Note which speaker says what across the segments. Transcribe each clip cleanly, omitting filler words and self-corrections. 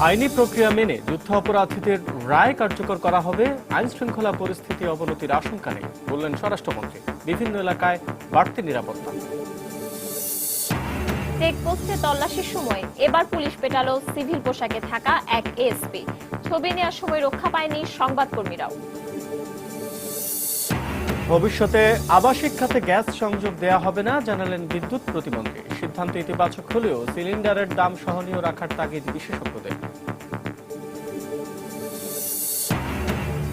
Speaker 1: আইনি প্রক্রিয়া মেনে যুদ্ধাপরাধীদের রায় কার্যকর করা হবে, আইন শৃঙ্খলা পরিস্থিতি অবনতির আশঙ্কা নেই বললেন স্বরাষ্ট্রমন্ত্রী। বিভিন্ন এলাকায় বাড়তি নিরাপত্তা।
Speaker 2: চেকপোস্টে তল্লাশির সময় এবার পুলিশ পেটালো সিভিল পোশাকে থাকা এক এএসপি। ছবি নেওয়ার সময় রক্ষা পায়নি সংবাদকর্মীরাও।
Speaker 1: ভবিষ্যতে আবাসিক খাতে গ্যাস সংযোগ দেয়া হবে না জানালেন বিদ্যুৎ প্রতিমন্ত্রী। সিদ্ধান্ত ইতিবাচক হলেও সিলিন্ডারের দাম সহনীয় রাখার তাগিদ বিশেষজ্ঞদের।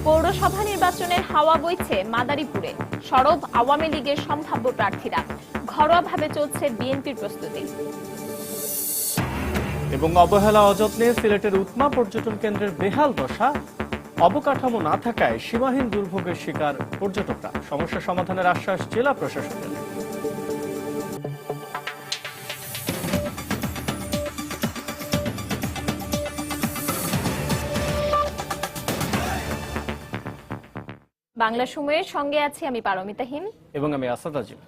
Speaker 2: পৌরসভা নির্বাচনের হাওয়া বইছে মাদারীপুরে। সরব আওয়ামী লীগের সম্ভাব্য প্রার্থীরা। ঘরোয়াভাবে চলছে বিএনপির প্রস্তুতি।
Speaker 1: এবং অবহেলা অযত্নে সিলেটের উৎমা পর্যটন কেন্দ্রের বেহাল দশা, অবকাঠামো না থাকায় সীমাহীন দুর্ভোগের শিকার পর্যটকরা। সমস্যা সমাধানের আশ্বাস জেলা প্রশাসনের।
Speaker 2: বাংলা সময়ের সঙ্গে আছি আমি পারমিতা হিম
Speaker 1: এবং আমি আসাদ আজিম।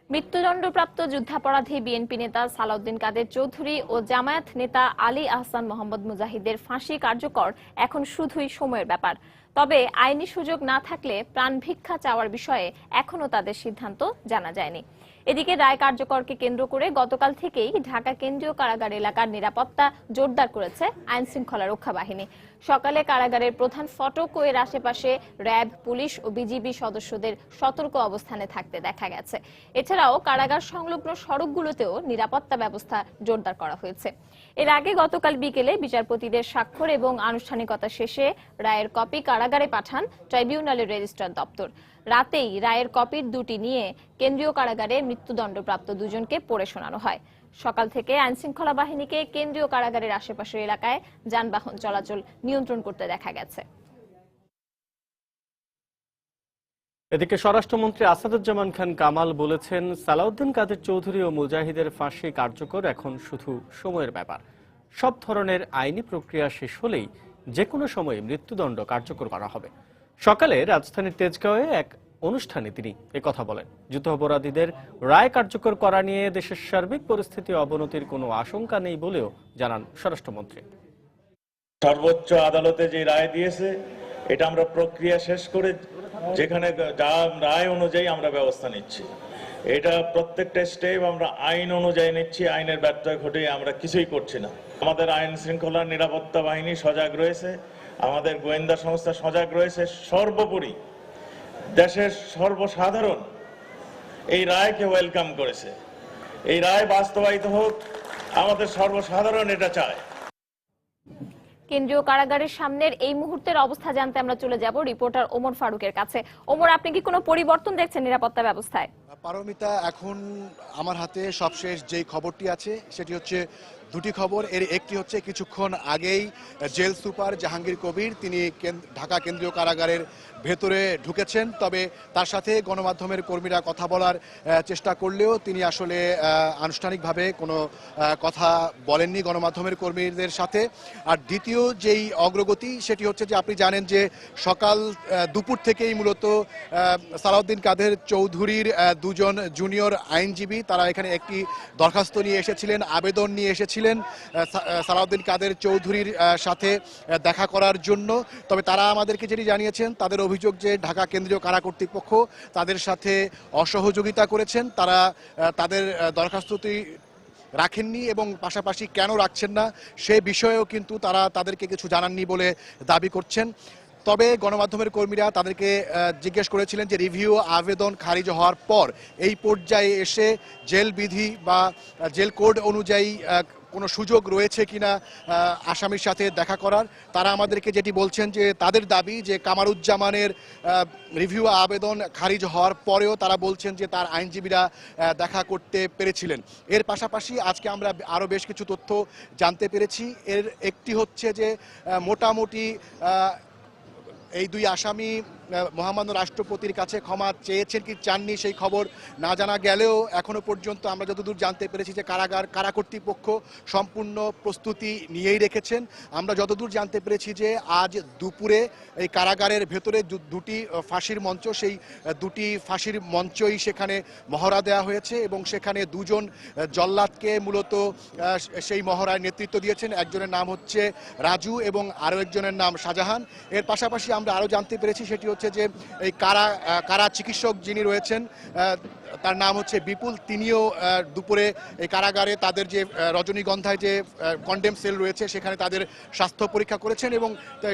Speaker 2: মৃত্যুদণ্ডপ্রাপ্ত যুদ্ধাপরাধী বিএনপি নেতা সালাউদ্দিন কাদের চৌধুরী ও জামায়াত নেতা আলী আহসান মোহাম্মদ মুজাহিদের ফাঁসি কার্যকর এখন শুধুই সময়ের ব্যাপার। তবে আইনি সুযোগ না থাকলে প্রাণ ভিক্ষা চাওয়ার বিষয়ে এখনো তাদের সিদ্ধান্ত জানা যায়নি। এদিকে রায় কার্যকরকে কেন্দ্র করে গতকাল থেকেই ঢাকা কেন্দ্রীয় কারাগার এলাকার নিরাপত্তা জোরদার করেছে আইন শৃঙ্খলা রক্ষা বাহিনী। সকালে কারাগারের প্রধান ফটক ও এর আশেপাশে র্যাব, পুলিশ ও বিজিবি সদস্যদের সতর্ক অবস্থানে থাকতে দেখা গেছে। এছাড়াও কারাগার সংলগ্ন সড়কগুলোতেও নিরাপত্তা ব্যবস্থা জোরদার করা হয়েছে। এর আগে গতকাল বিকেলে বিচারপতিদের স্বাক্ষর এবং আনুষ্ঠানিকতা শেষে রায়ের কপি কারাগারে পাঠান ট্রাইব্যুনালের রেজিস্ট্রার দপ্তর। রাতেই রায়ের কপির দুটি নিয়ে কেন্দ্রীয় কারাগারে মৃত্যুদণ্ডপ্রাপ্ত দুজনকে পড়ে শোনানো হয়। সকাল থেকে আইনশৃঙ্খলা বাহিনীকে কেন্দ্রীয় কারাগারের আশেপাশের এলাকায় যানবাহন চলাচল নিয়ন্ত্রণ করতে দেখা গেছে।
Speaker 1: এদিকে স্বরাষ্ট্রমন্ত্রী আসাদুজ্জামান খান কামাল বলেছেন, সালাউদ্দিন কাদের চৌধুরী ও মুজাহিদের ফাঁসি কার্যকর এখন শুধু সময়ের ব্যাপার। সব ধরনের আইনি প্রক্রিয়া শেষ হলেই যে কোনো সময় মৃত্যুদণ্ড কার্যকর করা হবে। সকালে রাজধানীর তেজগাঁওয়ে এক অনুষ্ঠানে তিনি একথা বলেন। যুদ্ধাপরাধীদের রায় কার্যকর করা নিয়ে দেশের সার্বিক পরিস্থিতি অবনতির কোনো আশঙ্কা নেই বলেও জানান স্বরাষ্ট্রমন্ত্রী।
Speaker 3: সর্বোচ্চ আদালতে যে রায় দিয়েছে এটা আমরা প্রক্রিয়া শেষ করে যেখানে যা রায় অনুযায়ী আমরা ব্যবস্থা নিচ্ছি। এটা প্রত্যেকটা স্টেপ আমরা আইন অনুযায়ী নিচ্ছি। আইনের ব্যত্যয় ঘটে আমরা কিছুই করছি না। আমাদের আইন শৃঙ্খলা নিরাপত্তা বাহিনী সজাগ রয়েছে, আমাদের গোয়েন্দা সংস্থা সজাগ রয়েছে। সর্বোপরি দেশের সর্বসাধারণ এই রায়কে ওয়েলকাম করেছে। এই রায় বাস্তবায়িত হোক, আমাদের সর্বসাধারণ এটা চায়।
Speaker 2: কেন্দ্রীয় কারাগারের সামনের এই মুহূর্তের অবস্থা জানতে আমরা চলে যাব রিপোর্টার ওমর ফারুকের কাছে। ওমর, আপনি কি কোনো পরিবর্তন দেখছেন নিরাপত্তা ব্যবস্থায়?
Speaker 4: পারমিতা, এখন আমার হাতে সবশেষ যেই খবরটি আছে সেটি হচ্ছে দুটি খবর। এর একটি হচ্ছে কিছুক্ষণ আগেই জেল সুপার জাহাঙ্গীর কবির তিনি ঢাকা কেন্দ্রীয় কারাগারের ভেতরে ঢুকেছেন। তবে তার সাথে গণমাধ্যমের কর্মীরা কথা বলার চেষ্টা করলেও তিনি আসলে আনুষ্ঠানিকভাবে কোনো কথা বলেননি গণমাধ্যমের কর্মীদের সাথে। আর দ্বিতীয় যেই অগ্রগতি সেটি হচ্ছে যে আপনি জানেন যে সকাল দুপুর থেকেই মূলত সালাউদ্দিন কাদের চৌধুরীর দুজন জুনিয়র আইনজীবী তারা এখানে একটি দরখাস্ত নিয়ে এসেছিলেন, আবেদন নিয়ে এসেছিলেন সালাউদ্দিন কাদের চৌধুরীর সাথে দেখা করার জন্য। তবে তারা আমাদেরকে যেটি জানিয়েছেন, তাদের অভিযোগ যে ঢাকা কেন্দ্রীয় কারা কর্তৃপক্ষ তাদের সাথে অসহযোগিতা করেছেন। তারা তাদের দরখাস্তটি রাখেননি এবং পাশাপাশি কেন রাখছেন না সে বিষয়েও কিন্তু তারা তাদেরকে কিছু জানাননি বলে দাবি করছেন। তবে গণমাধ্যমের কর্মীরা তাদেরকে জিজ্ঞেস করেছিলেন যে রিভিউ আবেদন খারিজ হওয়ার পর এই পর্যায়ে এসে জেল বিধি বা জেল কোড অনুযায়ী কোনো সুযোগ রয়েছে কিনা আসামির সাথে দেখা করার। তারা আমাদেরকে যেটি বলছেন যে তাদের দাবি যে কামারুজ্জামানের রিভিউ আবেদন খারিজ হওয়ার পরেও তারা বলছেন যে তার আইনজীবীরা দেখা করতে পেরেছিলেন। এর পাশাপাশি আজকে আমরা আরও বেশ কিছু তথ্য জানতে পেরেছি। এর একটি হচ্ছে যে মোটামুটি এই দুই আসামি মহামান্য রাষ্ট্রপতির কাছে ক্ষমা চেয়েছেন কি চাননি সেই খবর না জানা গেলেও এখনো পর্যন্ত আমরা যতদূর জানতে পেরেছি যে কারা কর্তৃপক্ষ সম্পূর্ণ প্রস্তুতি নিয়েই রেখেছেন। আমরা যতদূর জানতে পেরেছি যে আজ দুপুরে এই কারাগারের ভেতরে দুটি ফাঁসির মঞ্চ, সেই দুটি ফাঁসির মঞ্চই সেখানে মহড়া দেওয়া হয়েছে এবং সেখানে দুজন জল্লাদকে মূলত সেই মহড়ায় নেতৃত্ব দিয়েছেন। একজনের নাম হচ্ছে রাজু এবং আরও একজনের নাম শাহজাহান। এর পাশাপাশি আমরা আরও জানতে পেরেছি সেটি হচ্ছে যে এই কারা চিকিৎসক যিনি রয়েছেন তার নাম হচ্ছে বিপুল, তিনিও দুপুরে এই কারাগারে তাদের যে রজনীগন্ধায় যে কন্ডেম সেল রয়েছে সেখানে তাদের স্বাস্থ্য পরীক্ষা করেছেন এবং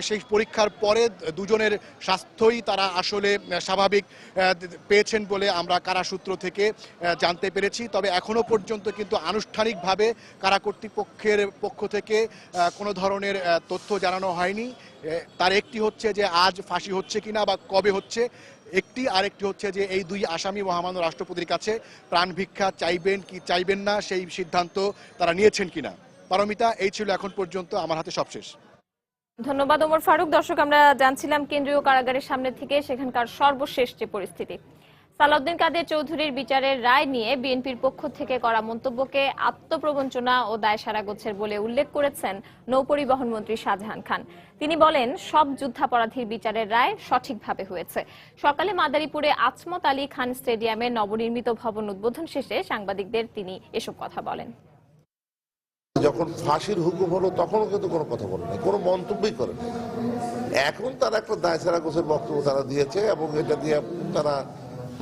Speaker 4: সেই পরীক্ষার পরে দুজনের স্বাস্থ্যই তারা আসলে স্বাভাবিক পেয়েছেন বলে আমরা কারা সূত্র থেকে জানতে পেরেছি। তবে এখনো পর্যন্ত কিন্তু আনুষ্ঠানিকভাবে কারা কর্তৃপক্ষের পক্ষ থেকে কোনো ধরনের তথ্য জানানো হয়নি। তার একটি হচ্ছে যে আজ ফাঁসি হচ্ছে কিনা বা কবে হচ্ছে আরেকটি হচ্ছে যে এই দুই আসামি মহামান্য রাষ্ট্রপতির কাছে প্রাণ ভিক্ষা চাইবেন কি চাইবেন না সেই সিদ্ধান্ত তারা নিয়েছেন কিনা। পারমিতা, এই ছিল এখন পর্যন্ত আমার হাতে সবশেষ।
Speaker 2: ধন্যবাদ ওমর ফারুক। দর্শক, আমরা জানছিলাম কেন্দ্রীয় কারাগারের সামনে থেকে সেখানকার সর্বশেষ যে পরিস্থিতি। সালাউদ্দিন কাদের চৌধুরীর বিচারের রায় নিয়ে বিএনপির পক্ষ থেকে করা মন্তব্যকে আত্মপ্রবঞ্চনা ও দায়সারাগোছের বলে উল্লেখ করেছেন নৌপরিবহন মন্ত্রী শাহজাহান খান। তিনি বলেন, সব যুদ্ধাপরাধীর বিচারের রায় সঠিকভাবে হয়েছে। সকালে মাদারীপুরে আজমত আলী খান স্টেডিয়ামে নবনির্মিত ভবন উদ্বোধন শেষে সাংবাদিকদের তিনি এসব কথা বলেন।
Speaker 5: যখন ফাঁসির হুকুম হলো তখনও কিন্তু কোনো কথা বলে নাই, কোনো মন্তব্যই করে নাই। এখন তারা একটা দায়সারাগোছের বক্তব্য তারা দিয়েছে এবং এটা দিয়ে তারা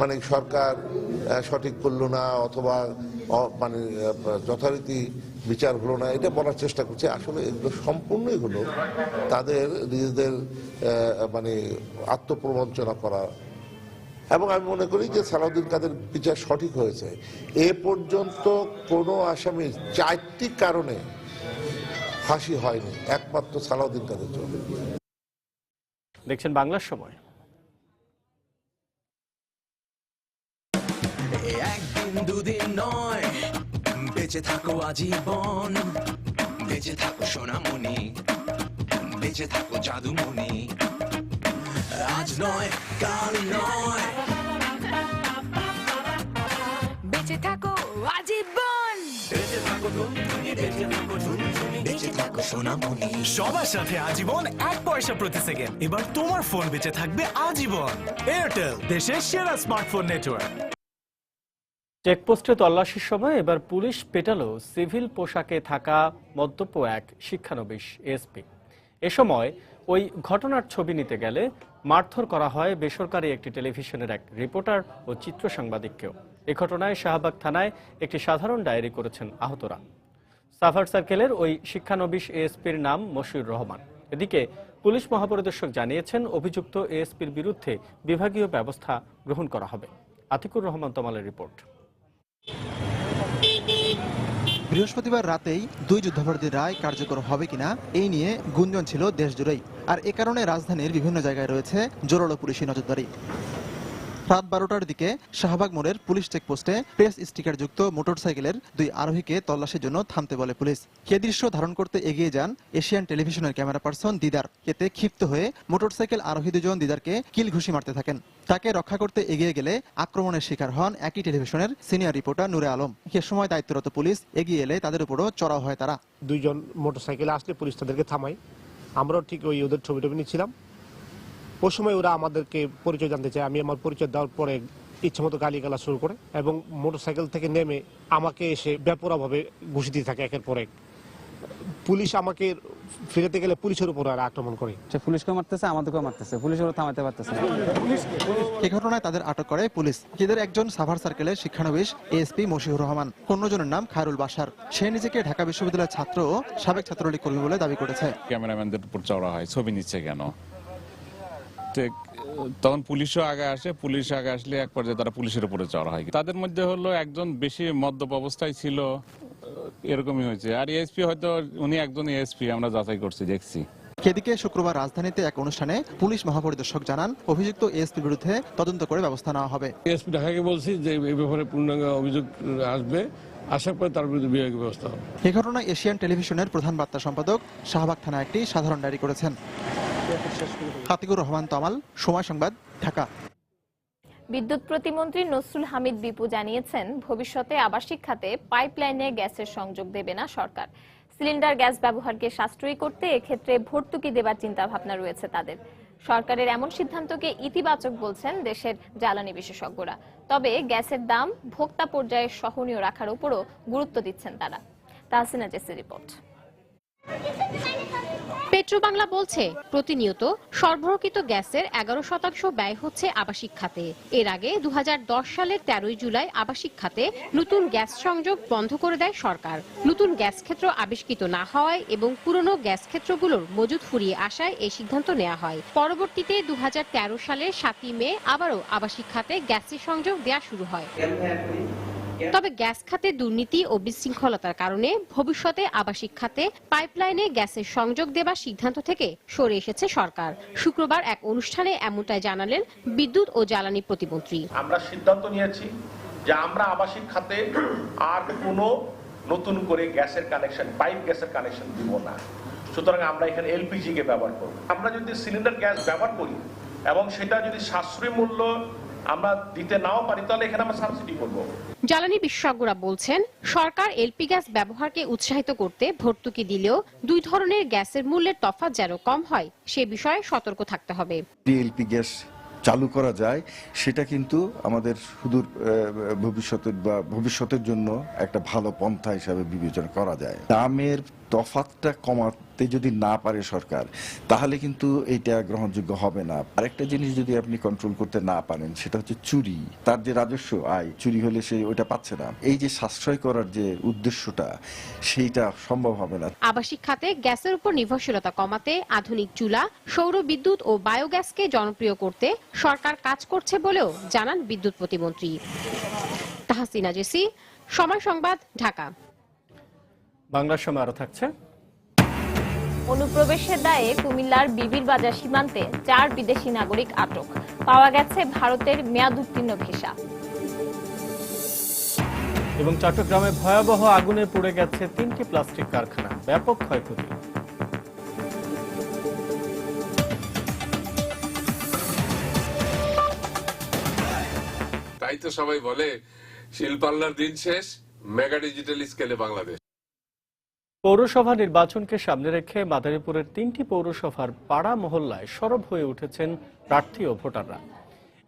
Speaker 5: মানে সরকার সঠিক করলো না অথবা মানে যথারীতি বিচার হলো না এটা বলার চেষ্টা করছে। আসলে এগুলো সম্পূর্ণই হলো তাদের নিজেদের মানে আত্মপ্রবঞ্চনা করা। এবং আমি মনে করি যে সালাউদ্দিন কাদের বিচার সঠিক হয়েছে। এ পর্যন্ত কোনো আসামি 4টি কারণে ফাঁসি হয়নি, একমাত্র সালাউদ্দিন কাদের চৌধুরী।
Speaker 1: দেখছেন বাংলার সময়।
Speaker 6: একদিন দুদিন নয়, বেঁচে থাকো আজীবন, বেঁচে থাকো সোনামণি, বেঁচে থাকো জাদুমণি, আজ নয় কাল নয়,
Speaker 7: বেঁচে থাকো আজীবন,
Speaker 6: বেঁচে থাকো ধুনধুনি, বেঁচে থাকো ঝুনঝুনি, বেঁচে থাকো সোনামণি।
Speaker 8: সবার সাথে আজীবন 1 পয়সা প্রতি সেকেন্ড। এবার তোমার ফোন বেঁচে থাকবে আজীবন। এয়ারটেল, দেশের সেরা স্মার্টফোন নেটওয়ার্ক।
Speaker 1: চেকপোস্টে তল্লাশির সময় এবার পুলিশ পেটালো সিভিল পোশাকে থাকা মদ্যপ এক শিক্ষানবিশ এসপি। এ সময় ওই ঘটনার ছবি নিতে গেলে মারধর করা হয় বেসরকারি একটি টেলিভিশনের এক রিপোর্টার ও চিত্র সাংবাদিককেও। এ ঘটনায় শাহবাগ থানায় একটি সাধারণ ডায়েরি করেছেন আহতরা। সাভার সার্কেলের ওই শিক্ষানবিশ এএসপির নাম মশিউর রহমান। এদিকে পুলিশ মহাপরিদর্শক জানিয়েছেন, অভিযুক্ত এএসপির বিরুদ্ধে বিভাগীয় ব্যবস্থা গ্রহণ করা হবে। আতিকুর রহমান তমালের রিপোর্ট।
Speaker 9: বৃহস্পতিবার রাতেই 2 যুদ্ধাপরাধীর রায় কার্যকর হবে কিনা এই নিয়ে গুঞ্জন ছিল দেশ জুড়েই। আর এ কারণে রাজধানীর বিভিন্ন জায়গায় রয়েছে জোরালো পুলিশি নজরদারি। রাত 12টার দিকে শাহবাগ মোড়ের পুলিশ চেকপোস্টে প্রেস স্টিকার যুক্ত মোটরসাইকেলের 2 আরোহীকে তল্লাশির জন্য থামতে বলে পুলিশ। এ দৃশ্য ধারণ করতে এগিয়ে যান এশিয়ান টেলিভিশনের ক্যামেরা পার্সন দিদার। এতে ক্ষিপ্ত হয়ে মোটরসাইকেল আরোহী 2 জন দিদারকে কিল ঘুষি মারতে থাকেন। তাকে রক্ষা করতে এগিয়ে গেলে আক্রমণের শিকার হন একই টেলিভিশনের সিনিয়র রিপোর্টার নূরে আলম। এ সময় দায়িত্বরত পুলিশ এগিয়ে এলে তাদের উপরও চড়াও হয় তারা।
Speaker 10: 2 জন মোটরসাইকেলে আসলে পুলিশ তাদেরকে থামায়। আমরাও ঠিক ওদের ছবি নিচ্ছিলাম। ওই সময় ওরা আমাদেরকে পরিচয় জানতে চায়। আমি আমার পরিচয় দেওয়ার পরে ইচ্ছামতো গালিগালা শুরু করে এবং মোটরসাইকেল থেকে নেমে আমাকে এসে বেপরোয়াভাবে ঘুষি দিতে থাকে একের পর এক। পুলিশ আমাকে ফিরতে গেলে পুলিশের উপর আর আক্রমণ করে।
Speaker 11: পুলিশকে মারতেছে, আমাদেরকেও মারতেছে, পুলিশেরও থামাতে পারতেছে না।
Speaker 9: এই ঘটনায় তাদের আটক করে পুলিশ। এদের একজন সাভার সার্কেলের শিক্ষানবিশ এএসপি মশিউর রহমান, অন্যজনের নাম খায়রুল বাশার। সে নিজেকে ঢাকা বিশ্ববিদ্যালয়ের ছাত্র ও সাবেক ছাত্রলীগ কর্মী বলে দাবি করেছে।
Speaker 12: ক্যামেরাম্যানদের উপর চড়া হয়, ছবি নিচ্ছে কেন? তখন পুলিশও আগে আসে, পুলিশ আগে আসলে এক পর্যায়ে তারা পুলিশের উপরে চড়া হয়। তাদের মধ্যে হলো একজন বেশি মদ্যপ অবস্থায় ছিল, এরকমই হয়েছে। আর এএসপি হয়তো উনি একজন এএসপি, আমরা যাচাই করছি, দেখছি।
Speaker 9: এদিকে শুক্রবার রাজধানীতে এক অনুষ্ঠানে পুলিশ মহাপরিদর্শক জানান, অভিযুক্ত এএসপির বিরুদ্ধে তদন্ত করে ব্যবস্থা নেওয়া হবে।
Speaker 13: এএসপি ঢাকাকে বলছি যে এই ব্যাপারে পূর্ণাঙ্গ অভিযোগ আসবে, আসার পরে তার বিরুদ্ধে বিভাগীয় ব্যবস্থা হবে।
Speaker 9: এই ঘটনায় এশিয়ান টেলিভিশনের প্রধান বার্তা সম্পাদক শাহবাগ থানায় একটি সাধারণ ডায়েরি করেছেন। হাতিকুর রহমান তমাল, সময় সংবাদ, ঢাকা।
Speaker 2: বিদ্যুৎ প্রতিমন্ত্রী নসরুল হামিদ বিপু জানিয়েছেন, ভবিষ্যতে আবাসিক খাতে পাইপলাইনে গ্যাসের সংযোগ দেবে না সরকার। সিলিন্ডার গ্যাস ব্যবহারকে সাশ্রয়ী করতে এক্ষেত্রে ভর্তুকি দেবার চিন্তা ভাবনা রয়েছে তাদের। সরকারের এমন সিদ্ধান্তকে ইতিবাচক বলছেন দেশের জ্বালানি বিশেষজ্ঞরা। তবে গ্যাসের দাম ভোক্তা পর্যায়ে সহনীয় রাখার উপরও গুরুত্ব দিচ্ছেন তারা। তাহসিনা জেসির রিপোর্ট।
Speaker 14: পেট্রোবাংলা বলছে, প্রতিনিয়ত সরবরাহকৃত গ্যাসের 11% ব্যয় হচ্ছে আবাসিক খাতে। এর আগে 2010 সালের 13 জুলাই আবাসিক খাতে নতুন গ্যাস সংযোগ বন্ধ করে দেয় সরকার। নতুন গ্যাস ক্ষেত্র আবিষ্কৃত না হওয়ায় এবং পুরনো গ্যাস ক্ষেত্রগুলোর মজুদ ফুরিয়ে আসায় এই সিদ্ধান্ত নেওয়া হয়। পরবর্তীতে 2013 সালের 7 মে আবারও আবাসিক খাতে গ্যাসের সংযোগ দেওয়া শুরু হয়। তবে গ্যাস খাতে দুর্নীতি ও বিশৃঙ্খলতার কারণে ভবিষ্যতে আবাসিক খাতে পাইপলাইনে গ্যাসের সংযোগ দেবার সিদ্ধান্ত থেকে সরে এসেছে সরকার। শুক্রবার এক অনুষ্ঠানে এমনটাই জানালেন বিদ্যুৎ ও জ্বালানি প্রতিমন্ত্রী।
Speaker 15: আমরা সিদ্ধান্ত নিয়েছি যে আমরা আবাসিক খাতে আর কোনো নতুন করে গ্যাসের কানেকশন, পাইপ গ্যাসের কানেকশন দিব না। সুতরাং আমরা এখানে এলপিজি কে ব্যবহার করব। আমরা যদি সিলিন্ডার গ্যাস ব্যবহার করি এবং সেটা যদি সাশ্রয়ী মূল্য আমরা দিতে নাও পারি, তাহলে এখানে আমরা সাবসিডি করব।
Speaker 14: জ্বালানি বিশেষজ্ঞরা বলছেন, সরকার এলপি গ্যাস ব্যবহারকে উৎসাহিত করতে ভর্তুকি দিলেও দুই ধরনের গ্যাসের মূল্যের তফাৎ যেন কম হয় সে বিষয়ে সতর্ক থাকতে হবে।
Speaker 16: এলপি গ্যাস চালু করা যায়, সেটা কিন্তু আমাদের সুদূর ভবিষ্যতের জন্য একটা ভালো পন্থা হিসাবে বিবেচনা করা যায়। দামের তফাৎটা কমাতে যদি না পারে সরকার, তাহলে কিন্তু এটা গ্রহণযোগ্য হবে না। আরেকটা জিনিস যদি আপনি কন্ট্রোল করতে না পারেন, সেটা হচ্ছে চুরি। তার যে রাজস্ব আয়, চুরি হলে সে ওটা পাচ্ছে না। এই যে সাশ্রয় করার যে উদ্দেশ্যটা, সেইটা সম্ভব হবে না।
Speaker 14: আবাসিক খাতে গ্যাসের উপর নির্ভরশীলতা কমাতে আধুনিক চুলা, সৌর বিদ্যুৎ ও বায়োগ্যাসকে জনপ্রিয় করতে সরকার কাজ করছে বলেও জানান বিদ্যুৎ প্রতিমন্ত্রী। তাহসিনা জেসি, সময় সংবাদ, ঢাকা।
Speaker 1: বাংলার সময় আরো থাকছে।
Speaker 2: অনুপ্রবেশের দায়ে কুমিল্লার বিবির বাজার সীমান্তে 4 বিদেশি নাগরিক আটক। পাওয়া গেছে ভারতের মেয়াদোত্তীর্ণ ভিসা।
Speaker 1: এবং চট্টগ্রামে ভয়াবহ আগুনে পুড়ে গেছে 3টি প্লাস্টিক কারখানা, ব্যাপক ক্ষয়ক্ষতি।
Speaker 17: তাই তো সবাই বলে শিল্পাল্লার দিন শেষ, মেগা ডিজিটাল স্কেলে বাংলাদেশ।
Speaker 1: পৌরসভা নির্বাচনকে সামনে রেখে মাদারীপুরের 3টি পৌরসভার পাড়া মহল্লায় সরব হয়ে উঠেছেন প্রার্থী ও ভোটাররা।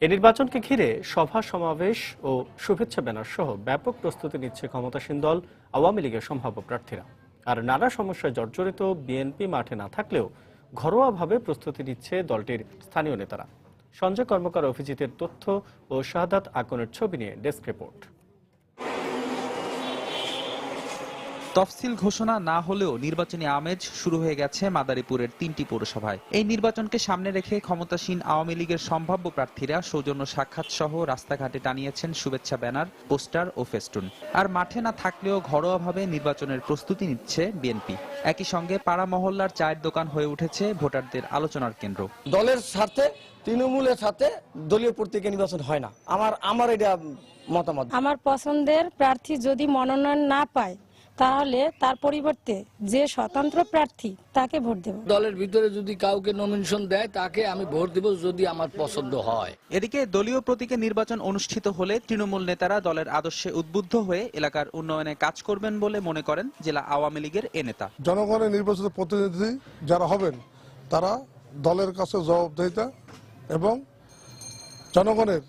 Speaker 1: এই নির্বাচনকে ঘিরে সভা সমাবেশ ও শুভেচ্ছা ব্যানার সহ ব্যাপক প্রস্তুতি নিচ্ছে ক্ষমতাসীন দল আওয়ামী লীগের সম্ভাব্য প্রার্থীরা। আর নানা সমস্যায় জর্জরিত বিএনপি মাঠে না থাকলেও ঘরোয়াভাবে প্রস্তুতি নিচ্ছে দলটির স্থানীয় নেতারা। সঞ্জয় কর্মকার, অভিজিতের তথ্য ও শাহাদাত আকনের ছবি নিয়ে ডেস্ক রিপোর্ট।
Speaker 18: তফসিল ঘোষণা না হলেও নির্বাচনী আমেজ শুরু হয়ে গেছে মাদারীপুরের 3টি পৌরসভায়। এই নির্বাচনকে সামনে রেখে ক্ষমতাসীন আওয়ামী লীগের সম্ভাব্য প্রার্থীরা সৌজন্য সাক্ষাৎ সহ রাস্তাঘাটে টানিয়েছেন শুভেচ্ছা ব্যানার, পোস্টার ও ফেস্টুন। আর মাঠে না থাকলেও ঘরোয়াভাবে নির্বাচনের প্রস্তুতি নিচ্ছে বিএনপি। একই সঙ্গে পাড়া মহল্লার চায়ের দোকান হয়ে উঠেছে ভোটারদের আলোচনার কেন্দ্র।
Speaker 19: দলের স্বার্থে, তৃণমূলের সাথে দলীয় প্রতীকে নির্বাচন হয় না। আমার এটা মতামত।
Speaker 20: আমার পছন্দের প্রার্থী যদি মনোনয়ন না পায়, তাহলে তার পরিবর্তে যে স্বতন্ত্র প্রার্থী তাকে ভোট দেব।
Speaker 19: দলের ভিতরে যদি কাউকে নমিনেশন দেয়, তাকে আমি ভোট দেব যদি আমার পছন্দ হয়।
Speaker 18: এদিকে দলীয় প্রতীকে নির্বাচন অনুষ্ঠিত হলে তৃণমূল নেতারা দলের আদর্শে উদ্বুদ্ধ হয়ে এলাকার উন্নয়নে কাজ করবেন বলে মনে করেন জেলা আওয়ামী লীগের এ নেতা।
Speaker 21: জনগণের নির্বাচিত প্রতিনিধি যারা হবেন, তারা দলের কাছে জবাবদিহিতা এবং জনগণের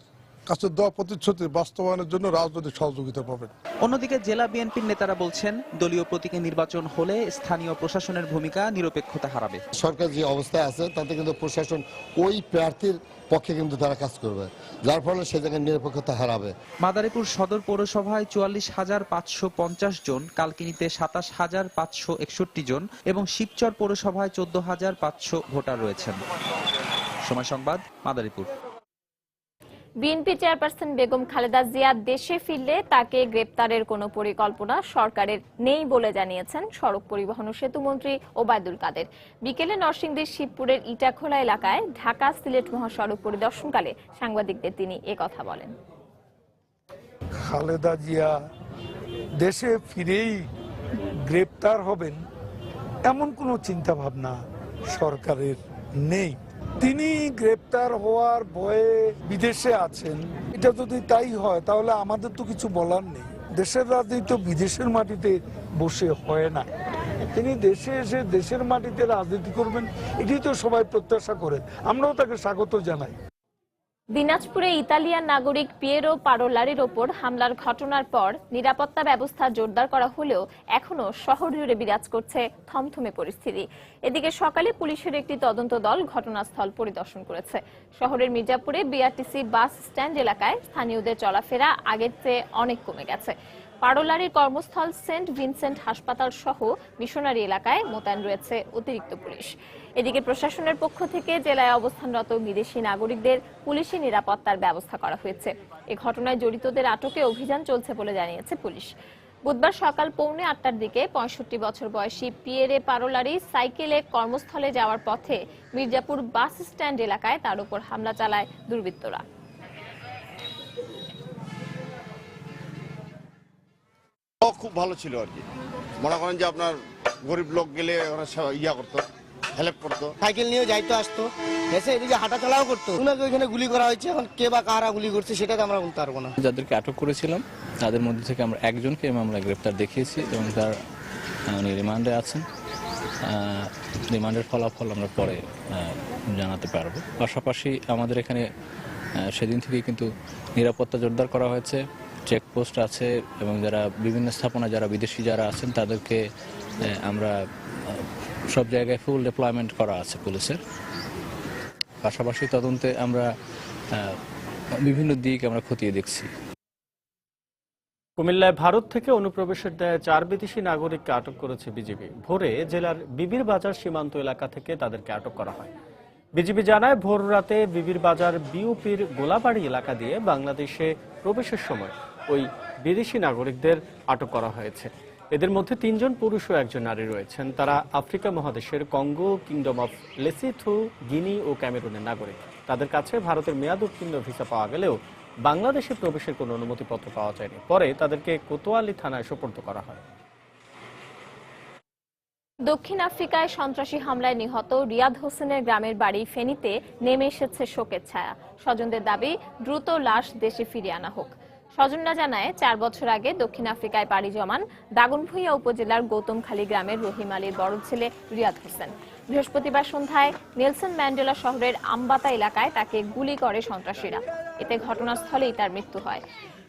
Speaker 21: কাছে দেওয়া প্রতিশ্রুতি বাস্তবায়নের জন্য রাজনৈতিক সহযোগিতা পাবেন।
Speaker 18: অন্যদিকে জেলা বিএনপির নেতারা বলছেন, দলীয় প্রতীকে নির্বাচন হলে স্থানীয় প্রশাসনের ভূমিকা নিরপেক্ষতা হারাবে।
Speaker 22: সরকার যে অবস্থায় আছে তাতে কিন্তু প্রশাসন ওই প্রার্থীর পক্ষে কিন্তু তারা কাজ করবে, যার ফলে সে জায়গায় নিরপেক্ষতা হারাবে।
Speaker 18: মাদারীপুর সদর পৌরসভায় 44,550 জন, কালকিনিতে 27,561 জন এবং শিবচর পৌরসভায় 14,500 ভোটার রয়েছেন। সময় সংবাদ, মাদারীপুর।
Speaker 2: বিএনপি চেয়ারপারসন বেগম খালেদা জিয়া দেশে ফিরলে তাকে গ্রেপ্তারের কোনো পরিকল্পনা সরকারের নেই বলে জানিয়েছেন সড়ক পরিবহন ও সেতুমন্ত্রী ওবায়দুল কাদের। বিকেলে নরসিংদীর শিবপুরের ইটাখোলা এলাকায় ঢাকা সিলেট মহাসড়ক পরিদর্শনকালে সাংবাদিকদের তিনি একথা বলেন।
Speaker 23: খালেদা জিয়া দেশে ফিরেই গ্রেপ্তার হবেন এমন কোনো চিন্তা ভাবনা সরকারের নেই। তিনি গ্রেপ্তার হওয়ার ভয়ে বিদেশে আছেন, এটা যদি তাই হয় তাহলে আমাদের তো কিছু বলার নেই। দেশের রাজনীতি তো বিদেশের মাটিতে বসে হয় না। তিনি দেশে এসে দেশের মাটিতে রাজনীতি করবেন, এটি তো সবাই প্রত্যাশা করে, আমরাও তাকে স্বাগত জানাই।
Speaker 2: দিনাজপুরে ইতালিয়ান নাগরিক পিয়েরো পারোলারির ওপর হামলার ঘটনার পর নিরাপত্তা ব্যবস্থা জোরদার করা হলেও এখনো শহর জুড়ে বিরাজ করছে থমথমে পরিস্থিতি। এদিকে সকালে পুলিশের একটি তদন্ত দল ঘটনাস্থল পরিদর্শন করেছে। শহরের মির্জাপুরে বিআরটিসি বাস স্ট্যান্ড এলাকায় স্থানীয়দের চলাফেরা আগের চেয়ে অনেক কমে গেছে। পারোলারির কর্মস্থল সেন্ট ভিনসেন্ট হাসপাতাল সহ মিশনারি এলাকায় মোতায়েন রয়েছে অতিরিক্ত পুলিশ। এদিকে প্রশাসনের পক্ষ থেকে জেলায় অবস্থানরত বিদেশি নাগরিকদের পুলিশি নিরাপত্তার ব্যবস্থা করা হয়েছে। এ ঘটনায় জড়িতদের আটকে অভিযান চলছে বলে জানিয়েছে পুলিশ। বুধবার সকাল 8:45টার দিকে 65 বছর বয়সী পিয়েরে পারোলারি সাইকেলে কর্মস্থলে যাওয়ার পথে মির্জাপুর বাস স্ট্যান্ড এলাকায় তার উপর হামলা চালায় দুর্বৃত্তরা।
Speaker 3: খুব ভালো ছিল আর কি, মনে করেন যে আপনার গরিব লোক গেলে ওরা ইয়া করতো, হেল্প করতো,
Speaker 19: সাইকেল নিয়ে যাইতো আসতো, এসে এদিকে হাঁটা চলাও করতো। ওনাকে ওইখানে গুলি করা হয়েছে, এখন কে বা কারা গুলি করছে সেটাকে আমরা বলতে পারবো না।
Speaker 4: যাদেরকে আটক করেছিলাম তাদের মধ্যে থেকে আমরা একজনকে এই মামলায় গ্রেপ্তার দেখিয়েছি এবং তার উনি রিমান্ডে আছেন। রিমান্ডের ফলাফল আমরা পরে জানাতে পারবো। পাশাপাশি আমাদের এখানে সেদিন থেকেই কিন্তু নিরাপত্তা জোরদার করা হয়েছে, চেকপোস্ট আছে এবং যারা বিভিন্ন স্থাপনা যারা বিদেশি যারা আছেন তাদেরকে আমরা সব জায়গায় ফুল ডিপ্লয়মেন্ট করা আছে পুলিশের। পাশাপাশি তদন্তে আমরা বিভিন্ন দিক আমরা খতিয়ে দেখছি।
Speaker 1: কুমিল্লায় ভারত থেকে অনুপ্রবেশের দায়ে 4 বিদেশি নাগরিককে আটক করেছে বিজিবি। ভোরে জেলার বিবির বাজার সীমান্ত এলাকা থেকে তাদেরকে আটক করা হয়। বিজিবি জানায়, ভোর রাতে বিবির বাজার বিউপির গোলাবাড়ি এলাকা দিয়ে বাংলাদেশে প্রবেশের সময় ওই বিদেশি নাগরিকদের আটক করা হয়েছে। এদের মধ্যে 3 জন পুরুষ ও 1 জন নারী রয়েছেন। তারা আফ্রিকা মহাদেশের কঙ্গো, কিংডম অফ লেসোথো, গিনি ও ক্যামেরুনের নাগরিক। তাদের কাছে ভারতের মেয়াদ উত্তীর্ণ ভিসা পাওয়া গেলেও বাংলাদেশে প্রবেশের কোনো অনুমতিপত্র পাওয়া যায়নি। পরে তাদেরকে কোতোয়ালি থানায় সোপর্দ করা হয়।
Speaker 2: দক্ষিণ আফ্রিকায় সন্ত্রাসী হামলায় নিহত রিয়াদ হোসেনের গ্রামের বাড়ি ফেনীতে নেমে এসেছে শোকের ছায়া। স্বজনদের দাবি, দ্রুত লাশ দেশে ফিরিয়ে আনা হোক। স্বজনরা জানায়, 4 বছর আগে দক্ষিণ আফ্রিকায় পাড়ি জমান দাগনভূঞা উপজেলার গৌতমখালী গ্রামের রহিম আলীর বড় ছেলে রিয়াদ হোসেন। বৃহস্পতিবার সন্ধ্যায় নেলসন ম্যান্ডেলা শহরের আমবাতা এলাকায় তাকে গুলি করে সন্ত্রাসীরা। এতে ঘটনাস্থলেই তার মৃত্যু হয়।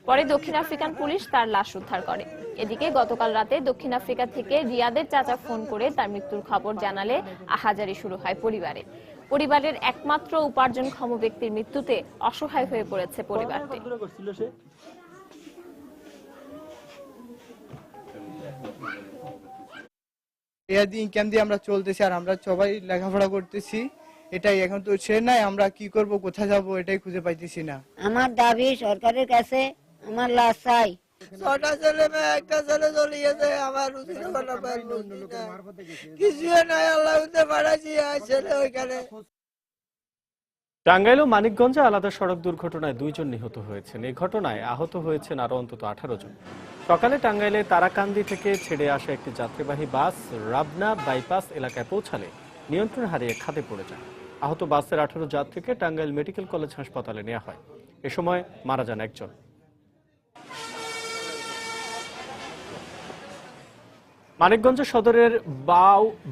Speaker 2: পরে দক্ষিণ আফ্রিকান পুলিশ তার লাশ উদ্ধার করে। এদিকে গতকাল রাতে দক্ষিণ আফ্রিকা থেকে রিয়াদের চাচা ফোন করে তার মৃত্যুর খবর জানালে আহাজারি শুরু হয় পরিবারে। পরিবারের একমাত্র উপার্জনক্ষম ব্যক্তির মৃত্যুতে অসহায় হয়ে পড়েছে পরিবারটি।
Speaker 5: ইনকাম দিয়ে আমরা চলতেছি আর আমরা সবাই লেখাপড়া করতেছি, এটাই এখন তো সে নাই, আমরা কি করব, কোথায় যাব, এটাই খুঁজে পাইতেছি না।
Speaker 24: আমার দাবি সরকারের কাছে আমার লাশ চাই।
Speaker 25: 6টা ছেলে মেয়ে, একটা ছেলে চলে গেছে, আমার কিছু নাই, আল্লাহ পাঠাচ্ছি ছেলে ওইখানে।
Speaker 1: টাঙ্গাইল ও মানিকগঞ্জে আলাদা সড়ক দুর্ঘটনায় 2 জন নিহত হয়েছেন। এই ঘটনায় আহত হয়েছেন আরো অন্তত 18 জন। সকালে টাঙ্গাইলে তারাকান্দি থেকে ছেড়ে আসা একটি যাত্রীবাহী বাস রাবনা বাইপাস এলাকায় পৌঁছালে নিয়ন্ত্রণ হারিয়ে খাদে পড়ে যায়। আহত বাসের 18 যাত্রীকে টাঙ্গাইল মেডিকেল কলেজ হাসপাতালে নেওয়া হয়। এ সময় মারা যান 1 জন। মানিকগঞ্জ সদরের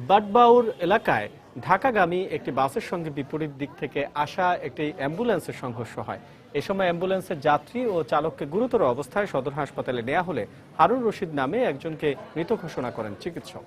Speaker 1: বাটবাউর এলাকায় ঢাকাগামী একটি বাসের সঙ্গে বিপরীত দিক থেকে আসা একটি অ্যাম্বুলেন্সের সংঘর্ষ হয়। এ সময় অ্যাম্বুলেন্সের যাত্রী ও চালককে গুরুতর অবস্থায় সদর হাসপাতালে নেওয়া হলে হারুন রশিদ নামে একজনকে মৃত ঘোষণা করেন চিকিৎসক।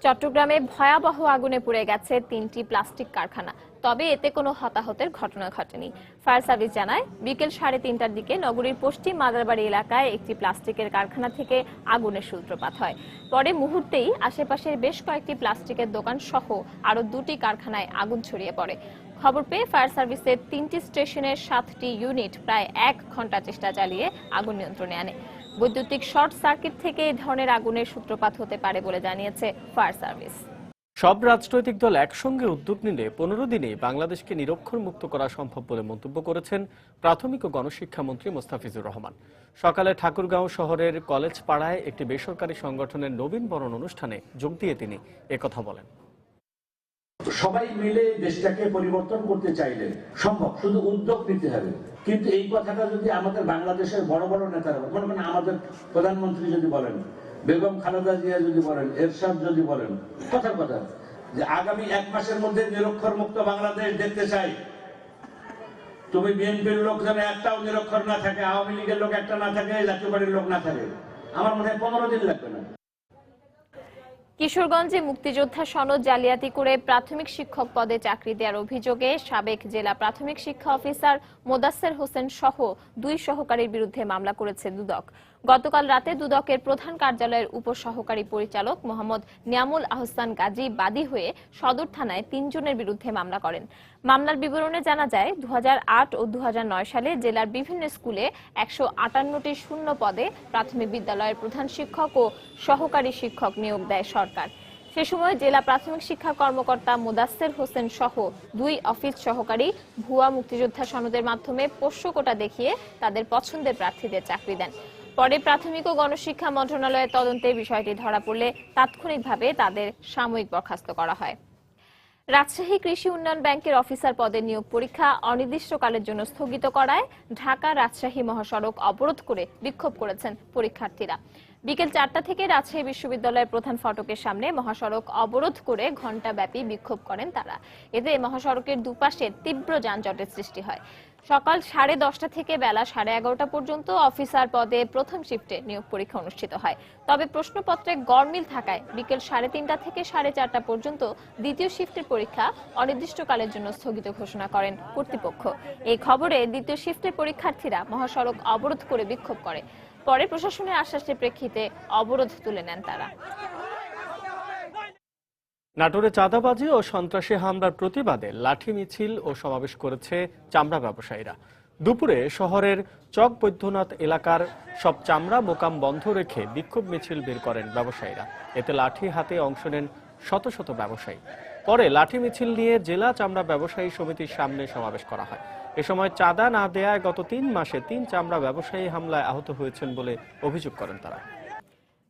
Speaker 2: চট্টগ্রামে ভয়াবহ আগুনে পুড়ে গেছে 3টি প্লাস্টিক কারখানা, তবে এতে কোনো হতাহতের ঘটনা ঘটেনি। ফায়ার সার্ভিস জানায়, বিকেল 3:30টার দিকে নগরীর পশ্চিম মাদারবাড়ি এলাকায় একটি প্লাস্টিকের কারখানা থেকে আগুনের সূত্রপাত হয়। পরে মুহূর্তেই আশেপাশের বেশ কয়েকটি প্লাস্টিকের দোকান সহ আরো 2টি কারখানায় আগুন ছড়িয়ে পড়ে। খবর পেয়ে ফায়ার সার্ভিসের 3টি স্টেশনের 7টি ইউনিট প্রায় 1 ঘন্টা চেষ্টা চালিয়ে আগুন নিয়ন্ত্রণে আনে। বৈদ্যুতিক শর্ট সার্কিট থেকে এই ধরনের আগুনের সূত্রপাত হতে পারে বলে জানিয়েছে ফায়ার সার্ভিস।
Speaker 1: সব রাজনৈতিক দল একসঙ্গে উদ্যোগ নিলে 15 দিনে বাংলাদেশকে নিরক্ষর মুক্ত করা সম্ভব বলে মন্তব্য করেছেন প্রাথমিক ও গণশিক্ষামন্ত্রী মোস্তাফিজুর রহমান। সকালে ঠাকুরগাঁও শহরের কলেজ পাড়ায় একটি বেসরকারি সংগঠনের নবীন বরণ অনুষ্ঠানে যোগ দিয়ে তিনি একথা বলেন।
Speaker 6: সবাই মিলে দেশটাকে পরিবর্তন করতে চাইলে সম্ভব, শুধু উদ্যোগ নিতে হবে। কিন্তু এই কথাটা যদি আমাদের বাংলাদেশের বড় বড় নেতারা, মনে করেন আমাদের প্রধানমন্ত্রী যদি বলেন, বেগম খালেদা জিয়া যদি বলেন, এরশাদ যদি বলেন, কথার কথা যে আগামী 1 মাসের মধ্যে নিরক্ষর মুক্ত বাংলাদেশ দেখতে চাই, তুমি বিএনপির লোক যেন একটাও নিরক্ষর না থাকে, আওয়ামী লীগের লোক একটা না থাকে, জাতীয় পার্টির লোক না থাকে, আমার মনে হয় 15 দিন লাগবে না।
Speaker 2: কিশোরগঞ্জে মুক্তিযোদ্ধা সনদ জালিয়াতি করে প্রাথমিক শিক্ষক পদে চাকরি দেওয়ার অভিযোগে সাবেক জেলা প্রাথমিক শিক্ষা অফিসার মোদাসের হোসেন সহ 2 সহকারীর বিরুদ্ধে মামলা করেছে দুদক। গতকাল রাতে দুদকের প্রধান কার্যালয়ের উপসহকারী পরিচালক মোহাম্মদ নিয়ামুল আহসান গাজী বাদী হয়ে সদর থানায় 3 জনের বিরুদ্ধে মামলা করেন। মামলার বিবরণে জানা যায় 2008 ও 2009 সালে জেলার বিভিন্ন স্কুলে 158টি শূন্য পদে প্রাথমিক বিদ্যালয়ের প্রধান শিক্ষক ও সহকারী শিক্ষক নিয়োগ দেয় সরকার। সে সময় জেলা প্রাথমিক শিক্ষা কর্মকর্তা মোদাসের হোসেন সহ 2 অফিস সহকারী ভুয়া মুক্তিযোদ্ধা সনদের মাধ্যমে পোষ্য কোটা দেখিয়ে তাদের পছন্দের প্রার্থীদের চাকরি দেন। পরে প্রাথমিক ও গণশিক্ষা মন্ত্রণালয়ের তদন্তে বিষয়টি ধরা পড়লে তাৎক্ষণিকভাবে তাদের সাময়িক বরখাস্ত করা হয়। রাজশাহী কৃষি উন্নয়ন ব্যাংকের অফিসার পদে নিয়োগ পরীক্ষা অনির্দিষ্টকালের জন্য স্থগিত করায় ঢাকা রাজশাহী মহাসড়ক অবরোধ করে বিক্ষোভ করেছেন পরীক্ষার্থীরা। বিকেল 4টা থেকে রাজশাহী বিশ্ববিদ্যালয়ের প্রধান ফটকের সামনে মহাসড়ক অবরোধ করে ঘণ্টাব্যাপী বিক্ষোভ করেন তারা। এতে মহাসড়কের দুপাশে তীব্র যানজটের সৃষ্টি হয়। সকাল 10:30 থেকে বেলা 11:30 পর্যন্ত অফিসার পদে প্রথম শিফটে নিয়োগ পরীক্ষা অনুষ্ঠিত হয়। তবে প্রশ্নপত্রে গড়মিল থাকায় বিকেল 3:30 থেকে 4:30 পর্যন্ত দ্বিতীয় শিফটের পরীক্ষা অনির্দিষ্টকালের জন্য স্থগিত ঘোষণা করেন কর্তৃপক্ষ। এই খবরে দ্বিতীয় শিফটের পরীক্ষার্থীরা মহাসড়ক অবরোধ করে বিক্ষোভ করে। পরে প্রশাসনের আশ্বাসের প্রেক্ষিতে অবরোধ তুলে নেন তারা।
Speaker 1: নাটোরে চাঁদাবাজি ও সন্ত্রাসী হামলার প্রতিবাদে লাঠি মিছিল ও সমাবেশ করেছে চামড়া ব্যবসায়ীরা। দুপুরে শহরের চক বৈদ্যনাথ এলাকার সব চামড়া মোকাম বন্ধ রেখে বিক্ষোভ মিছিল বের করেন ব্যবসায়ীরা। এতে লাঠি হাতে অংশ নেন শত শত ব্যবসায়ী। পরে লাঠি মিছিল নিয়ে জেলা চামড়া ব্যবসায়ী সমিতির সামনে সমাবেশ করা হয়। এ সময় চাঁদা না দেয়ায় গত 3 মাসে 3 চামড়া ব্যবসায়ী হামলায় আহত হয়েছেন বলে অভিযোগ করেন তারা।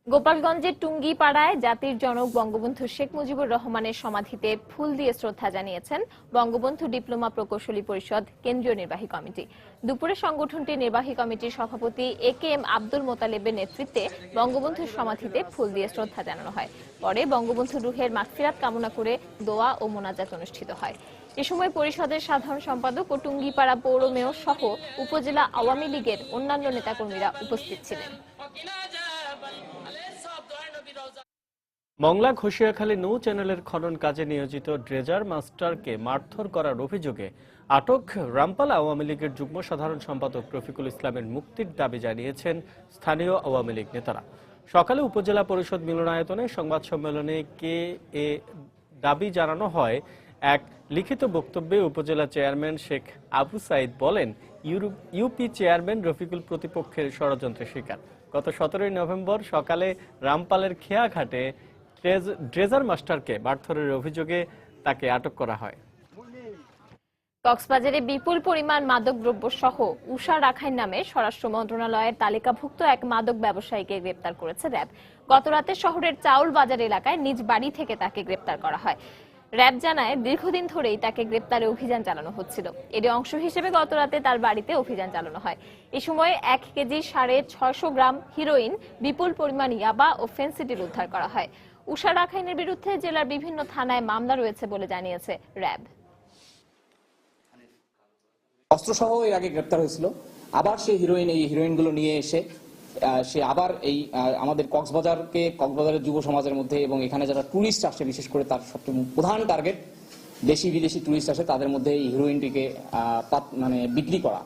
Speaker 2: গোপালগঞ্জের টুঙ্গিপাড়ায় জাতির জনক বঙ্গবন্ধু শেখ মুজিবুর রহমানের সমাধিতে ফুল দিয়ে শ্রদ্ধা জানিয়েছেন বঙ্গবন্ধু ডিপ্লোমা প্রকৌশলী পরিষদ কেন্দ্রীয় নির্বাহী কমিটি। দুপুরে সংগঠনটির নির্বাহী কমিটির সভাপতি AKM আব্দুল মোতালেবের নেতৃত্বে বঙ্গবন্ধুর সমাধিতে ফুল দিয়ে শ্রদ্ধা জানানো হয়। পরে বঙ্গবন্ধু রুহের মাগফিরাত কামনা করে দোয়া ও মোনাজাত অনুষ্ঠিত হয়। এ সময় পরিষদের সাধারণ সম্পাদক ও টুঙ্গিপাড়া পৌর মেয়র সহ উপজেলা আওয়ামী লীগের অন্যান্য নেতাকর্মীরা উপস্থিত ছিলেন।
Speaker 1: মংলা ঘষিয়াখালী নৌ চ্যানেলের খনন কাজে নিয়োজিত ড্রেজার মাস্টারকে মারধর করার অভিযোগে আটক রামপাল আওয়ামী লীগের যুগ্ম সাধারণ সম্পাদক রফিকুল ইসলামের মুক্তির দাবি জানিয়েছেন স্থানীয় আওয়ামী লীগ নেতারা। সকালে উপজেলা পরিষদ মিলনায়তনে সংবাদ সম্মেলনে এ দাবি জানানো হয়। এক লিখিত বক্তব্যে উপজেলা চেয়ারম্যান শেখ আবু সাইদ বলেন, ইউপি চেয়ারম্যান রফিকুল প্রতিপক্ষের ষড়যন্ত্রের শিকার। গত 17 নভেম্বর সকালে রামপালের খেয়াঘাটে ড্রেজার মাস্টারকে মারধরের অভিযোগে তাকে আটক করা হয়।
Speaker 2: কক্সবাজারে বিপুল পরিমাণ মাদকদ্রব্য সহ উষা রাখাইন নামে স্বরাষ্ট্র মন্ত্রণালয়ের তালিকাভুক্ত এক মাদক ব্যবসায়ীকে গ্রেপ্তার করেছে র্যাব। গতরাতে শহরের চাউল বাজার এলাকায় নিজ বাড়ি থেকে তাকে গ্রেপ্তার করা হয়। র্যাব জানায় দীর্ঘদিন ধরেই তাকে গ্রেপ্তারে অভিযান চালানো হচ্ছিল। এর অংশ হিসেবে গতরাতে তার বাড়িতে অভিযান চালানো হয়। এ সময় 1 কেজি 650 গ্রাম হিরোইন, বিপুল পরিমাণ ইয়াবা ও ফেন্সিডিল উদ্ধার করা হয়। উষা রাখাইনের বিরুদ্ধে জেলার বিভিন্ন থানায় মামলা রয়েছে বলে জানিয়েছে র্যাব।
Speaker 7: অস্ত্রসহ এর আগে গ্রেপ্তার হয়েছিল, আবার সেই হিরোইনগুলো নিয়ে এসে সে আবার এই আমাদের কক্সবাজারের যুব সমাজের মধ্যে এবং এখানে যারা টুরিস্ট আসে, বিশেষ করে তার সবচেয়ে প্রধান টার্গেট দেশি বিদেশি টুরিস্ট আসে, তাদের মধ্যে এই হিরোইনটিকে বিক্রি করা।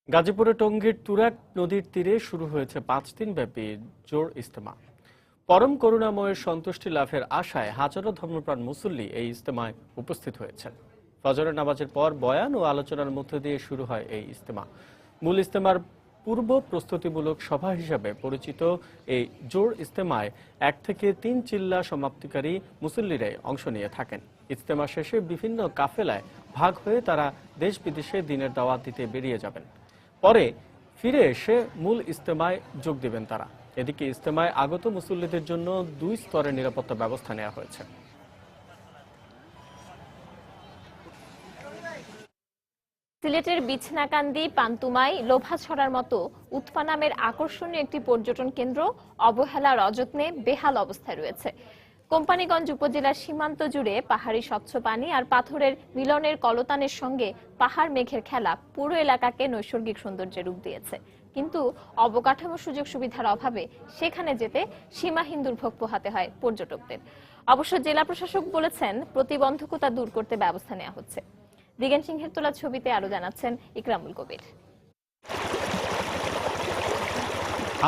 Speaker 1: গাজীপুরে টঙ্গীর তুরাগ নদীর তীরে শুরু হয়েছে 5 দিন ব্যাপী জোর ইজতেমা। পরম করুণাময়ের সন্তুষ্টি লাভের আশায় হাজারো ধর্মপ্রাণ মুসল্লি এই ইজতেমায় উপস্থিত হয়েছেন। ফজরের নামাজের পর বয়ান ও আলোচনার মধ্য দিয়ে শুরু হয় এই ইজতেমা। মূল ইজতেমার পূর্ব প্রস্তুতিমূলক সভা হিসাবে পরিচিত এই জোর ইজতেমায় 1 থেকে 3 চিল্লা সমাপ্তিকারী মুসল্লিরাই অংশ নিয়ে থাকেন। ইজতেমা শেষে বিভিন্ন কাফেলায় ভাগ হয়ে তারা দেশ বিদেশে দ্বীনের দাওয়াত দিতে বেরিয়ে যাবেন। পরে ফিরে এসে মূল ইজতেমায় যোগ দেবেন তারা। এদিকে ইজতেমায় আগত মুসল্লিদের জন্য 2 স্তরের নিরাপত্তা ব্যবস্থা নেওয়া হয়েছে।
Speaker 2: সিলেটের বিছনাকান্দি, পান্তুমাই, লোভাছড়ার মতো উৎপা নামের আকর্ষণীয় একটি পর্যটন কেন্দ্র অবহেলার অযত্নে বেহাল অবস্থায় রয়েছে। কোম্পানীগঞ্জ উপজেলার সীমান্ত জুড়ে পাহাড়ি স্বচ্ছ পানি আর পাথরের মিলনের কলতানের সঙ্গে পাহাড় মেঘের খেলা পুরো এলাকাকে নৈসর্গিক সৌন্দর্যে রূপ দিয়েছে। কিন্তু অবকাঠামো সুযোগ সুবিধার অভাবে সেখানে যেতে সীমাহীন দুর্ভোগ পোহাতে হয় পর্যটকদের। অবশ্য জেলা প্রশাসক বলেছেন প্রতিবন্ধকতা দূর করতে ব্যবস্থা নেওয়া হচ্ছে। দিগেন সিংহের তোলা ছবিতে আরো জানাচ্ছেন ইকরামুল কবির।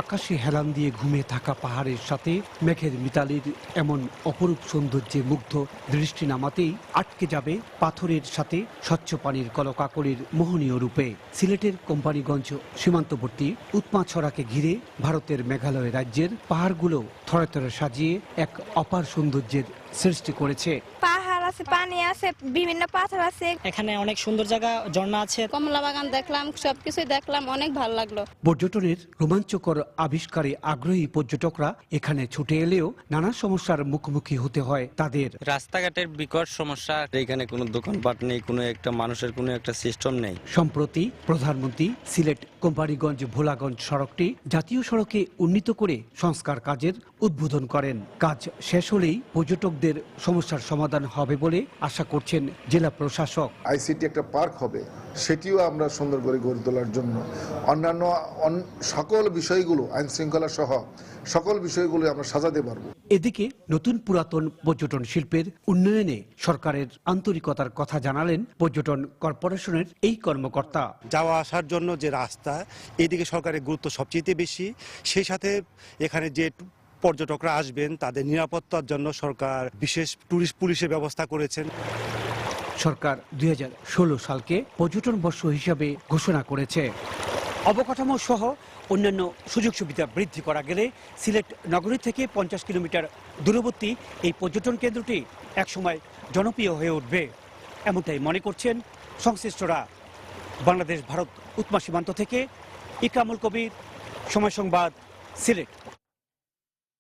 Speaker 8: আকাশে হেলান দিয়ে ঘুমিয়ে থাকা পাহাড়ের সাথে মেঘের মিতালির এমন অপরূপ সৌন্দর্যে মুগ্ধ দৃষ্টি নামাতেই আটকে যাবে পাথরের সাথে স্বচ্ছ পানির কলকাকলির মোহনীয় রূপে। সিলেটের কোম্পানীগঞ্জ সীমান্তবর্তী উৎমাছড়াকে ঘিরে ভারতের মেঘালয় রাজ্যের পাহাড়গুলো থরে থরে সাজিয়ে এক অপার সৌন্দর্যের সৃষ্টি করেছে।
Speaker 10: পাহাড় আছে, পানি আছে, বিভিন্ন পাথর আছে, এখানে অনেক সুন্দর জায়গা, ঝর্ণা আছে, কমলা বাগান দেখলাম, সবকিছু দেখলাম, অনেক ভালো লাগলো।
Speaker 8: পর্যটনের রোমাঞ্চকর আবিষ্কারে আগ্রহী পর্যটকরা এখানে ছুটে এলেও নানা সমস্যার মুখোমুখি হতে হয় তাদের।
Speaker 11: রাস্তাঘাটের বিকট সমস্যা, এখানে কোনো দোকানপাট নেই, কোনো একটা মানুষের কোনো একটা সিস্টেম নেই।
Speaker 8: সম্প্রতি প্রধানমন্ত্রী সিলেট কোম্পানীগঞ্জ ভোলাগঞ্জ সড়কটি জাতীয় সড়কে উন্নীত করে সংস্কার কাজের উদ্বোধন করেন। কাজ শেষ হলেই পর্যটকদের সমস্যার সমাধান হবে বলে আশা করছেন জেলা প্রশাসক।
Speaker 12: আইসিটি একটা পার্ক হবে, সেটিও আমরা সুন্দর করে গড়ে তোলার জন্য অন্যান্য সকল বিষয়গুলো, আইন শৃঙ্খলা সহ সকল বিষয়গুলো আমরা সাজাতে পারবো।
Speaker 8: এদিকে নতুন পুরাতন পর্যটন শিল্পের উন্নয়নে সরকারের আন্তরিকতার কথা জানালেন পর্যটন কর্পোরেশনের এই কর্মকর্তা।
Speaker 13: যাওয়া আসার জন্য যে রাস্তা, এইদিকে সরকারের গুরুত্ব সবচেয়ে বেশি। সেই সাথে এখানে যে পর্যটকরা আসবেন তাদের নিরাপত্তার জন্য সরকার বিশেষ টুরিস্ট পুলিশের ব্যবস্থা করেছেন।
Speaker 8: সরকার 2016 সালকে পর্যটন বর্ষ হিসাবে ঘোষণা করেছে। অবকাঠামো সহ অন্যান্য সুযোগ সুবিধা বৃদ্ধি করা গেলে সিলেট নগরী থেকে 50 কিলোমিটার দূরবর্তী এই পর্যটন কেন্দ্রটি একসময় জনপ্রিয় হয়ে উঠবে, এমনটাই মনে করছেন সংশ্লিষ্টরা। বাংলাদেশ ভারত উৎমা সীমান্ত থেকে ইকরামুল কবির, সময় সংবাদ, সিলেট।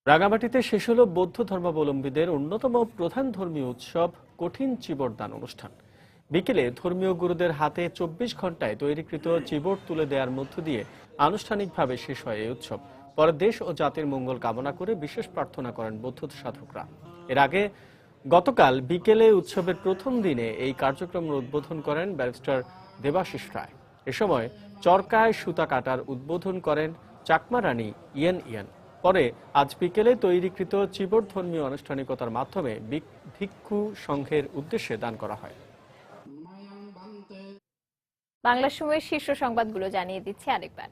Speaker 1: রাঙামাটিতে শেষ হল বৌদ্ধ ধর্মাবলম্বীদের অন্যতম প্রধান ধর্মীয় উৎসব কঠিন চিবরদান অনুষ্ঠান। বিকেলে ধর্মীয় গুরুদের হাতে 24 ঘন্টায় তৈরিকৃত চিবর তুলে দেওয়ার মধ্য দিয়ে আনুষ্ঠানিকভাবে শেষ হয় এই উৎসব। পরে দেশ ও জাতির মঙ্গল কামনা করে বিশেষ প্রার্থনা করেন বৌদ্ধ সাধকরা। এর আগে গতকাল বিকেলে উৎসবের প্রথম দিনে এই কার্যক্রমের উদ্বোধন করেন ব্যারিস্টার দেবাশিস রায়। এ সময় চরকায় সুতা কাটার উদ্বোধন করেন চাকমা রানী ইয়েন। পরে আজ বিকেলে তৈরিকৃত চিবর ধর্মীয় আনুষ্ঠানিকতার মাধ্যমে ভিক্ষু সংঘের উদ্দেশ্যে দান করা হয়।
Speaker 2: বাংলা সময়ের শীর্ষ সংবাদগুলো জানিয়ে দিচ্ছি আরেকবার।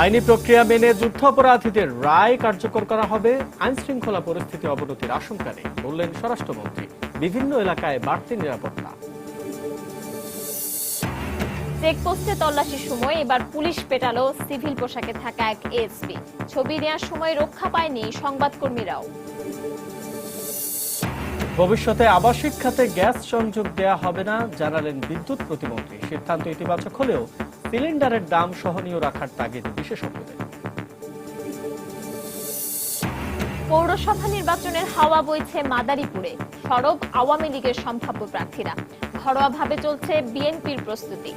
Speaker 1: আইনি প্রক্রিয়া মেনে যুদ্ধাপরাধীদের রায় কার্যকর করা হবে, আইন শৃঙ্খলা পরিস্থিতি অবনতির আশঙ্কা নেই বললেন স্বরাষ্ট্রমন্ত্রী। বিভিন্ন এলাকায় বাড়তি নিরাপত্তা।
Speaker 2: চেকপোস্টে তল্লাশির সময় এবার পুলিশ পেটালো সিভিল পোশাকে থাকা এক এএসপি। ছবি নেওয়ার সময় রক্ষা পায়নি সংবাদকর্মীরাও।
Speaker 1: ভবিষ্যতে আবাসিক খাতে গ্যাস সংযোগ দেয়া হবে না জানালেন বিদ্যুৎ প্রতিমন্ত্রী। সিদ্ধান্ত ইতিবাচক হলেও সিলিন্ডারের দাম সহনীয় রাখার তাগিদ বিশেষজ্ঞদের।
Speaker 2: পৌরসভা নির্বাচনের হাওয়া বইছে মাদারীপুরে, সরব আওয়ামী লীগের সম্ভাব্য প্রার্থীরা। ঘরোয়াভাবে চলছে বিএনপির প্রস্তুতি।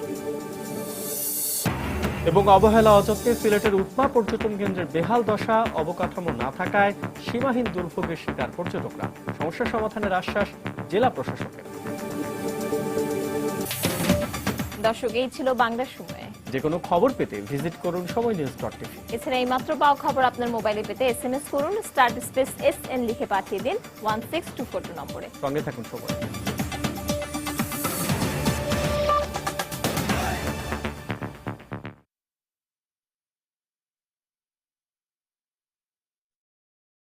Speaker 1: এবং অবহেলা অযত্নে সিলেটের উৎমা পর্যটন কেন্দ্রের বেহাল দশা, অবকাঠামো না থাকায় সীমাহীন দুর্ভোগের শিকার পর্যটকরা। সমস্যা সমাধানের আশ্বাস জেলা প্রশাসকের।
Speaker 2: দর্শক, এই ছিল বাংলা সময়ে।
Speaker 1: যে কোনো খবর পেতে ভিজিট করুন সময়নিউজ.tv।
Speaker 2: এছাড়া এই মাত্র পাওয়া খবর আপনার মোবাইলে পেতে SMS করুন, *SN লিখে পাঠিয়ে দিন 16242 নম্বরে।
Speaker 1: সঙ্গে থাকুন সময়।